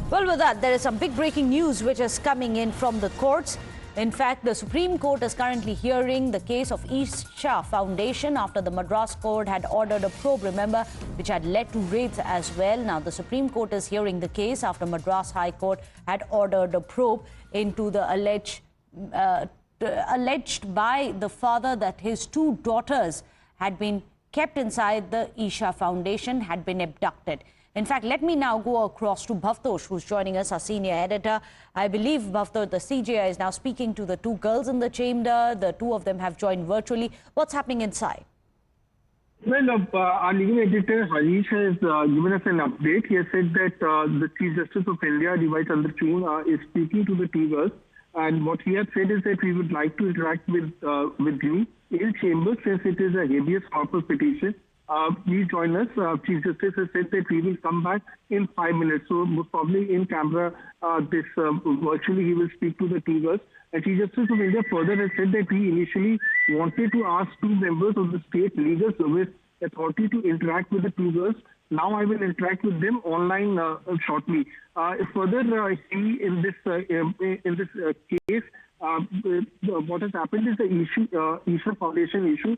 Well, with that, there is some big breaking news which is coming in from the courts. In fact, the Supreme Court is currently hearing the case of Isha Foundation after the Madras Court had ordered a probe, remember, which had led to raids as well. Now, the Supreme Court is hearing the case after Madras High Court had ordered a probe into the alleged by the father that his two daughters had been kept inside the Isha Foundation, had been abducted. In fact, let me now go across to Bhavtosh, who's joining us, our senior editor. I believe, Bhavtosh, the CJI is now speaking to the two girls in the chamber. The two of them have joined virtually. What's happening inside? Well, our legal editor, Harish, has given us an update. He has said that the Chief Justice of India, D.Y. Chandrachud, is speaking to the two girls. And what he has said is that we would like to interact with you in chamber since it is a habeas corpus petition. Please join us. Chief Justice has said that we will come back in 5 minutes. So most probably in camera, virtually he will speak to the two girls. And Chief Justice of India further has said that he initially wanted to ask two members of the State Legal Service Authority to interact with the two girls. Now I will interact with them online shortly. Further, he in this case, what has happened is the Isha Foundation issue.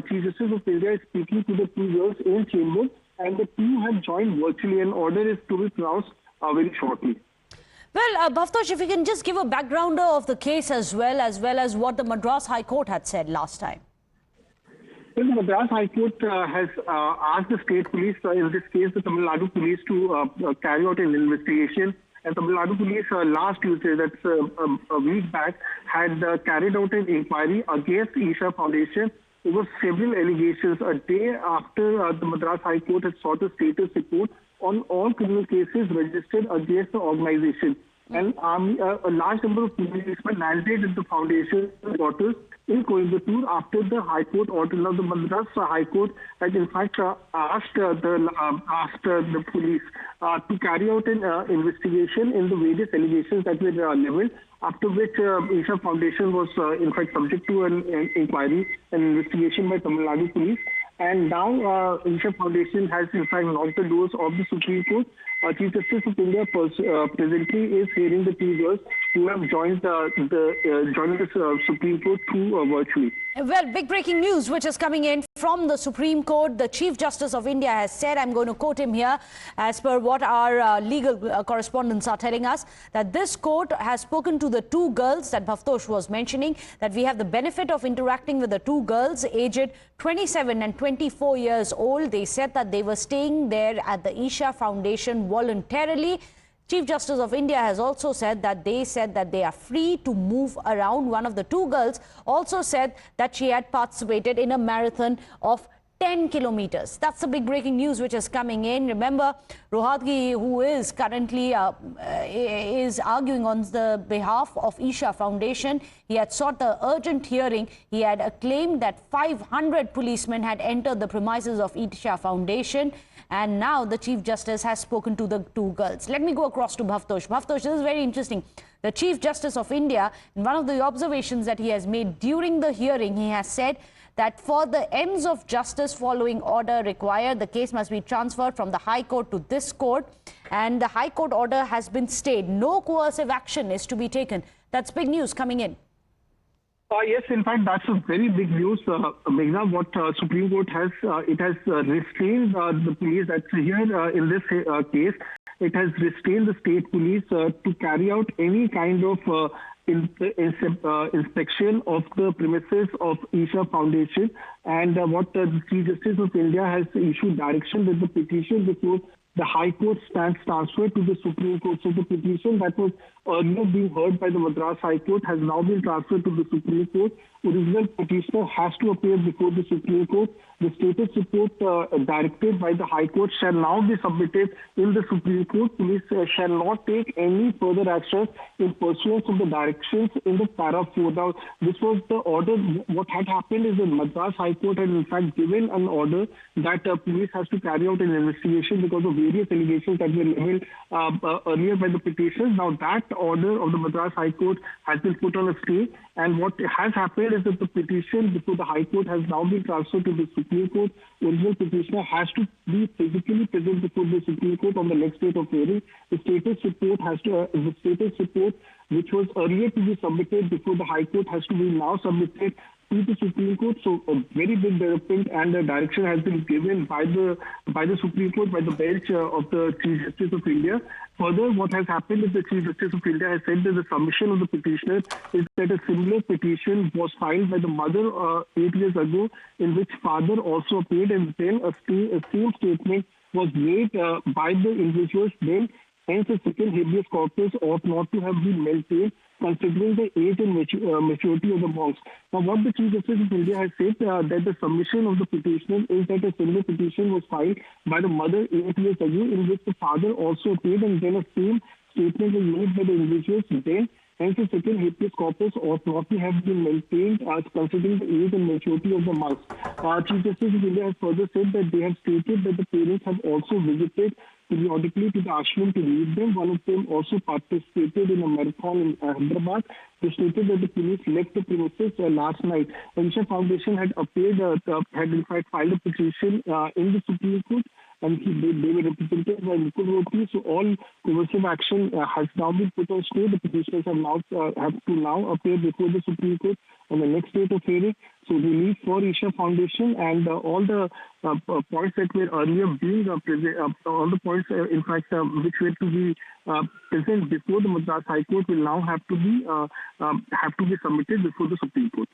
Chief Justice of India is speaking to the two girls in chamber, and the two have joined virtually. An order is to be pronounced very shortly. Well, Bhavtosh, if you can just give a backgrounder of the case as well as what the Madras High Court had said last time. Well, the Madras High Court has asked the state police, in this case the Tamil Nadu police, to carry out an investigation. And Tamil Nadu police last Tuesday, that's a week back, had carried out an inquiry against Isha Foundation. There were several allegations a day after the Madras High Court had sought a status report on all criminal cases registered against the organization. And a large number of policemen landed at the foundation quarters in Coimbatore after the High Court order. Now, the Madras High Court had in fact asked the police to carry out an investigation in the various allegations that were leveled, after which Isha Foundation was in fact subject to an inquiry, an investigation by Tamil Nadu police. And now Isha Foundation has in fact knocked the doors of the Supreme Court. Chief Justice of India presently is hearing the two girls who have joined the Supreme Court through virtually. Well, big breaking news which is coming in from the Supreme Court. The Chief Justice of India has said, I'm going to quote him here, as per what our legal correspondents are telling us, that this court has spoken to the two girls that Bhavtosh was mentioning, that we have the benefit of interacting with the two girls aged 27 and 24 years old. They said that they were staying there at the Isha Foundation voluntarily. Chief Justice of India has also said that they are free to move around. One of the two girls also said that she had participated in a marathon of 10 kilometers. That's the big breaking news which is coming in. Remember, Rohatgi, who is currently is arguing on the behalf of Isha Foundation, he had sought the urgent hearing. He had claimed that 500 policemen had entered the premises of Isha Foundation. And now the Chief Justice has spoken to the two girls. Let me go across to Bhavtosh. Bhavtosh, this is very interesting. The Chief Justice of India, in one of the observations that he has made during the hearing, he has said that for the ends of justice following order required, the case must be transferred from the High Court to this court. And the High Court order has been stayed. No coercive action is to be taken. That's big news coming in. Yes, in fact, that's a very big news, Meghna. What Supreme Court has, it has restrained the police that's here in this case. It has restrained the state police to carry out any kind of inspection of the premises of Isha Foundation. And what the Chief Justice of India has issued direction that the petition before the High Court stands transferred to the Supreme Court. So the petition that was earlier being heard by the Madras High Court has now been transferred to the Supreme Court. Original petitioner has to appear before the Supreme Court. The status report directed by the High Court shall now be submitted in the Supreme Court. Police shall not take any further action in pursuance of the directions in the para 4. Now, this was the order. What had happened is the Madras High Court had in fact given an order that police has to carry out an investigation because of various allegations that were leveled earlier by the petitioners. Now, that order of the Madras High Court has been put on a stay, and what has happened is that the petition before the High Court has now been transferred to the Supreme Supreme Court, original petitioner has to be physically present before the Supreme Court on the next date of hearing. The status report which was earlier to be submitted before the High Court has to be now submitted to the Supreme Court. So a very big development and direction has been given by the Supreme Court, by the bench of the Chief Justice of India. Further, what has happened is the Chief Justice of India has said that the submission of the petitioner is that a similar petition was filed by the mother 8 years ago, in which father also appeared, and then a same statement was made by the individuals then. Hence, the second habeas corpus ought not to have been maintained, considering the age and maturity of the monks. Now, what the Chief Justice of India has said that the submission of the petitioner is that a similar petition was filed by the mother 8 years ago, in which the father also appeared, and then a same statement was made by the individuals then. Hence, the second habeas corpus ought not to have been maintained, considering the age and maturity of the monks. Chief Justice of India has further said that they have stated that the parents have also visited periodically to the ashram to meet them. One of them also participated in a marathon in Hyderabad. They stated that the police left the premises last night. Isha Foundation had had in fact filed a petition in the Supreme Court, and they were represented by Mukul Rohtkee. So all coercive action has now been put on stay. The petitioners have to now appear before the Supreme Court on the next date of hearing. So relief for Isha Foundation, and all the points that were earlier being present, all the points in fact which were to be present before the Madras High Court will now have to be submitted before the Supreme Court.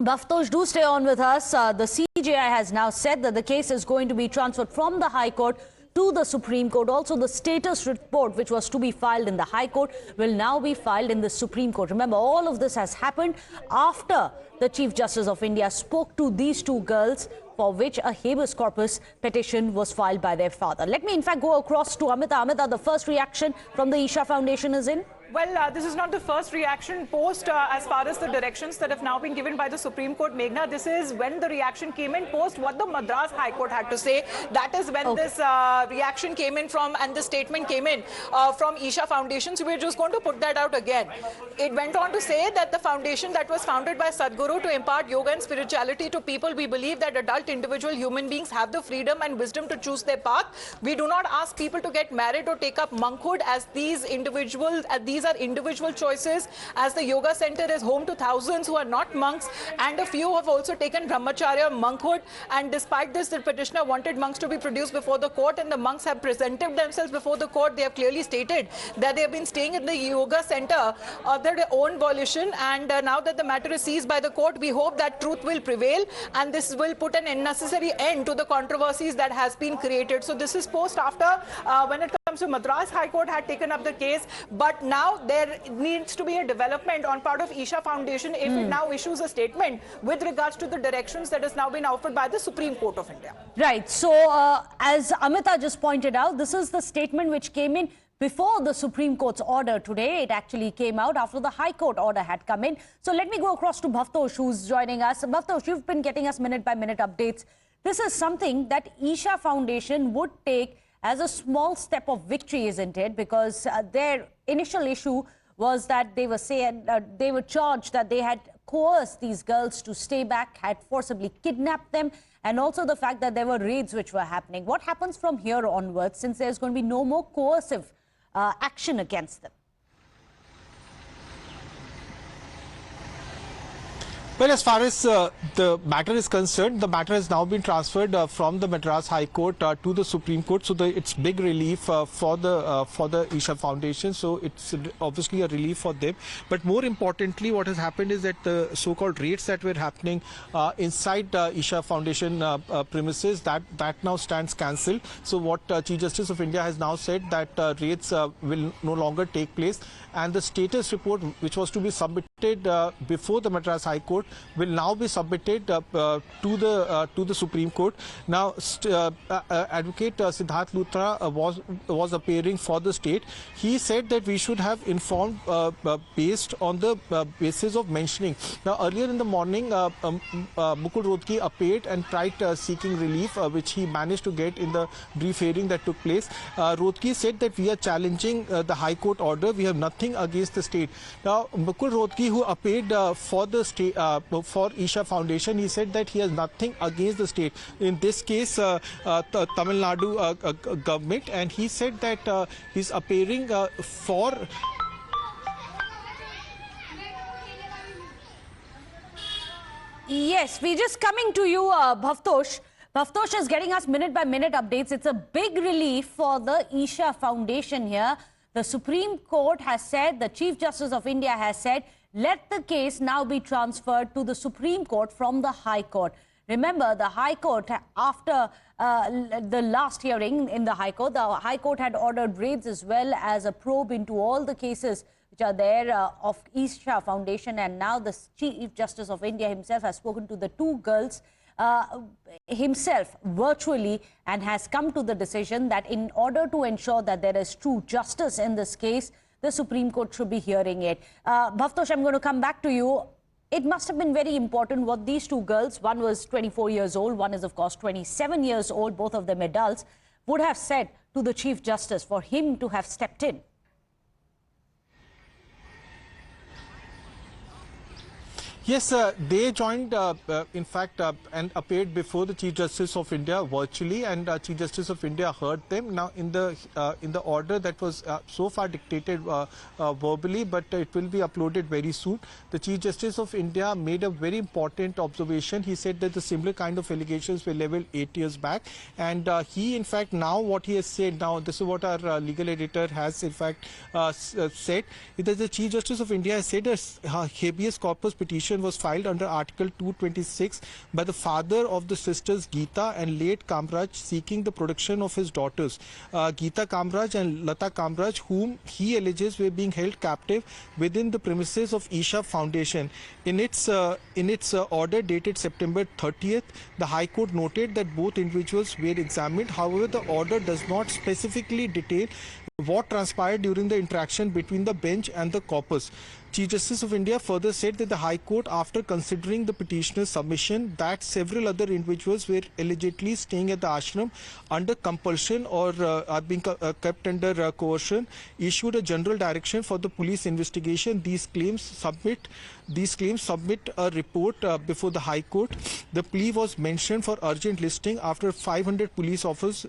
Bhavtosh, do stay on with us. The CJI has now said that the case is going to be transferred from the High Court to the Supreme Court. Also, the status report, which was to be filed in the High Court, will now be filed in the Supreme Court. Remember, all of this has happened after the Chief Justice of India spoke to these two girls, for which a habeas corpus petition was filed by their father. Let me, in fact, go across to Amita. Amita, the first reaction from the Isha Foundation is in? Well, this is not the first reaction post as far as the directions that have now been given by the Supreme Court. Meghna, this is when the reaction came in post what the Madras High Court had to say. That is when this reaction came in from, and the statement came in from Isha Foundation. So we're just going to put that out again. It went on to say that the foundation that was founded by Sadhguru to impart yoga and spirituality to people, we believe that adult individual human beings have the freedom and wisdom to choose their path. We do not ask people to get married or take up monkhood, as these are individual choices, as the yoga center is home to thousands who are not monks, and a few have also taken brahmacharya, monkhood. And despite this, the petitioner wanted monks to be produced before the court, and the monks have presented themselves before the court. They have clearly stated that they have been staying in the yoga center of their own volition, and now that the matter is seized by the court, we hope that truth will prevail, and this will put an unnecessary end to the controversies that has been created. So this is post after when it comes to Madras High Court had taken up the case, but now there needs to be a development on part of Isha Foundation if it now issues a statement with regards to the directions that has now been offered by the Supreme Court of India. Right. So as Amita just pointed out, this is the statement which came in before the Supreme Court's order today. It actually came out after the High Court order had come in. So let me go across to Bhavtosh, who's joining us. Bhavtosh, you've been getting us minute-by-minute updates. This is something that Isha Foundation would take as a small step of victory, isn't it? Because their initial issue was that they were charged that they had coerced these girls to stay back, had forcibly kidnapped them, and also the fact that there were raids which were happening. What happens from here onwards, since there's going to be no more coercive action against them? Well, as far as the matter is concerned, the matter has now been transferred from the Madras High Court to the Supreme Court. So it's big relief for the Isha Foundation. So it's obviously a relief for them. But more importantly, what has happened is that the so-called raids that were happening inside Isha Foundation premises, that now stands cancelled. So what Chief Justice of India has now said, that raids will no longer take place, and the status report, which was to be submitted before the Madras High Court, will now be submitted to the Supreme Court. Now, Advocate Siddharth Luthra was appearing for the state. He said that we should have informed based on the basis of mentioning. Now, earlier in the morning, Mukul Rohtkee appeared and tried seeking relief, which he managed to get in the brief hearing that took place. Rohtkee said that we are challenging the High Court order. We have nothing against the state. Now, Mukul Rohtkee, who appeared for the state for Isha Foundation, he said that he has nothing against the state. In this case, Tamil Nadu government, and he said that he's appearing for. Yes, we're just coming to you, Bhavtosh. Bhavtosh is getting us minute-by-minute updates. It's a big relief for the Isha Foundation here. The Supreme Court has said, the Chief Justice of India has said, let the case now be transferred to the Supreme Court from the High Court. Remember, the High Court, after the last hearing in the High Court had ordered raids as well as a probe into all the cases which are there of Isha Foundation, and now the Chief Justice of India himself has spoken to the two girls himself virtually and has come to the decision that in order to ensure that there is true justice in this case, the Supreme Court should be hearing it. Bhavtosh, I'm going to come back to you. It must have been very important what these two girls, one was 24 years old, one is of course 27 years old, both of them adults, would have said to the Chief Justice for him to have stepped in. Yes, they joined, in fact, and appeared before the Chief Justice of India virtually, and Chief Justice of India heard them. Now, in the order that was so far dictated verbally, but it will be uploaded very soon, the Chief Justice of India made a very important observation. He said that the similar kind of allegations were leveled 8 years back, and he, in fact, now what he has said, now this is what our legal editor has, in fact, said, that the Chief Justice of India has said a habeas corpus petition was filed under Article 226 by the father of the sisters Geeta and late Kamraj seeking the protection of his daughters Geeta Kamraj and Lata Kamraj, whom he alleges were being held captive within the premises of Isha Foundation. In its order dated September 30th, the High Court noted that both individuals were examined. However, the order does not specifically detail what transpired during the interaction between the bench and the corpus. Chief Justice of India further said that the High Court, after considering the petitioner's submission that several other individuals were allegedly staying at the ashram under compulsion or are being kept under coercion, issued a general direction for the police investigation. These claims submit a report before the High Court. The plea was mentioned for urgent listing after 500 police officers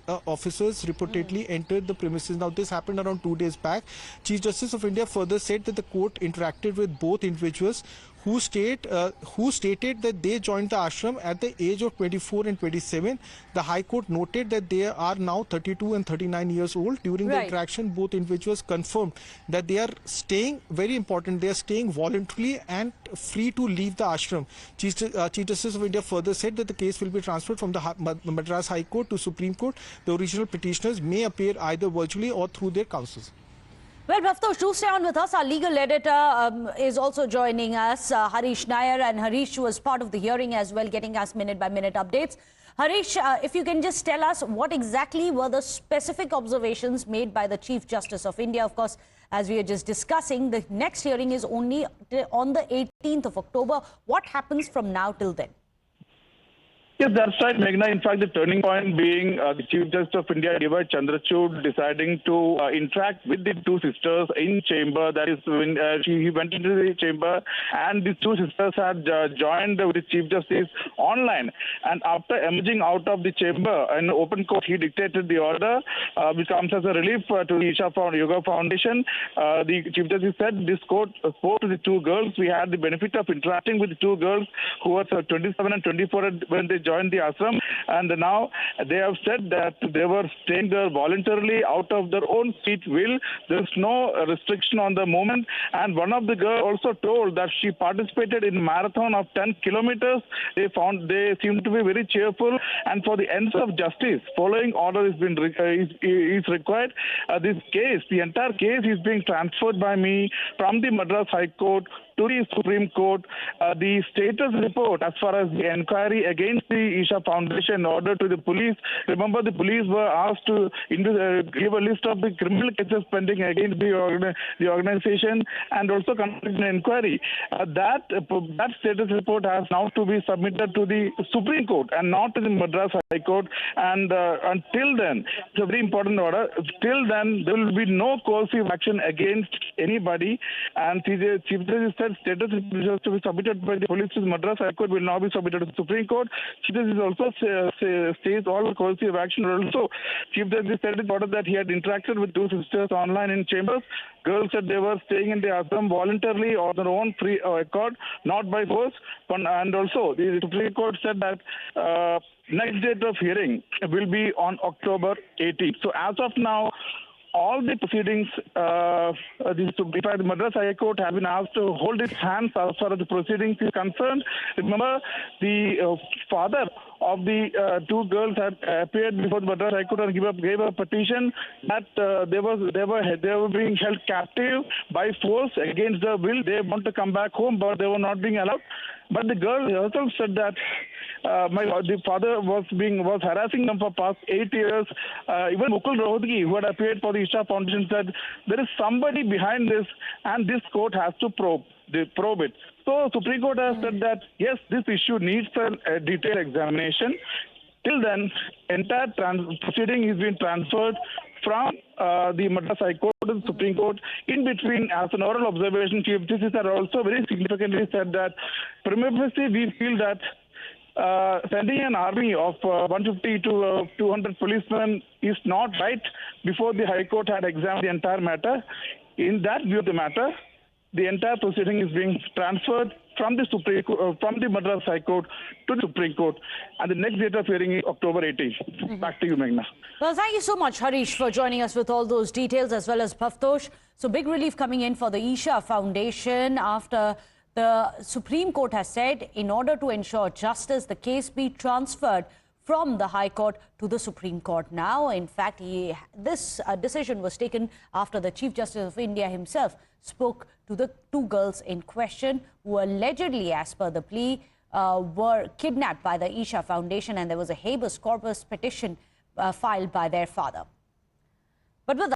reportedly entered the premises. Now, this happened around 2 days back. Chief Justice of India further said that the court interacted with both individuals who stated that they joined the ashram at the age of 24 and 27. The High Court noted that they are now 32 and 39 years old. During the interaction, both individuals confirmed that they are staying, very important, they are staying voluntarily and free to leave the ashram. Chief Justice of India further said that the case will be transferred from the Madras High Court to Supreme Court. The original petitioners may appear either virtually or through their counsels. Well, Bhavtosh, do stay on with us. Our legal editor is also joining us, Harish Nair, and Harish was part of the hearing as well, getting us minute-by-minute updates. Harish, if you can just tell us what exactly were the specific observations made by the Chief Justice of India. Of course, as we are just discussing, the next hearing is only on the 18th of October. What happens from now till then? Yes, that's right, Meghna. In fact, the turning point being the Chief Justice of India, D.Y. Chandrachud, deciding to interact with the two sisters in chamber. That is, when he went into the chamber, and these two sisters had joined with the Chief Justice online. And after emerging out of the chamber in open court, he dictated the order, which comes as a relief to the Isha Yoga Foundation. The Chief Justice said this court spoke to the two girls. We had the benefit of interacting with the two girls who were 27 and 24 when they joined the ashram, and now they have said that they were staying there voluntarily out of their own sweet will. There's no restriction on the movement, and one of the girls also told that she participated in a marathon of 10 kilometers. They seem to be very cheerful, and for the ends of justice, following order is required. This case, the entire case, is being transferred by me from the Madras High Court to the Supreme Court. The status report as far as the inquiry against the Isha Foundation order to the police. Remember, the police were asked to give a list of the criminal cases pending against the organization and also conduct an inquiry. That status report has now to be submitted to the Supreme Court and not to the Madras High Court. And until then, it's a very important order. Till then, there will be no coercive action against anybody. And Chief Justice said said status is to be submitted by the police to the Madras High Court will now be submitted to the Supreme Court. Chief Justice also says all courtesy of action. Also, Chief Justice said in order that he had interacted with two sisters online in chambers. Girls said they were staying in the ashram voluntarily or their own free accord, not by force. And also, the Supreme Court said that next date of hearing will be on October 18th. So as of now, all the proceedings, the Madras High Court have been asked to hold its hands as far as the proceedings is concerned. Remember, the father of the two girls had appeared before the Madras High Court and gave a petition that they were being held captive by force against their will. They want to come back home, but they were not being allowed. But the girl herself said that the father was harassing them for past 8 years. Even Mukul Rohatgi, who had appeared for the Isha Foundation, said there is somebody behind this, and this court has to probe it. So Supreme Court has said that yes, this issue needs a detailed examination. Till then, entire proceeding is being transferred from the Madras High Court to the Supreme Court. In between, as an oral observation, Chief Justice had also very significantly said that prima facie we feel that sending an army of 150 to 200 policemen is not right before the High Court had examined the entire matter. In that view of the matter, the entire proceeding is being transferred from the Madras High Court to the Supreme Court, and the next date of hearing is October 18th. Back to you, Meghna. Well, thank you so much, Harish, for joining us with all those details, as well as Bhavtosh. So big relief coming in for the Isha Foundation after the Supreme Court has said in order to ensure justice, the case be transferred from the High Court to the Supreme Court. Now, in fact, this decision was taken after the Chief Justice of India himself spoke to the two girls in question who allegedly, as per the plea, were kidnapped by the Isha Foundation, and there was a habeas corpus petition filed by their father. But with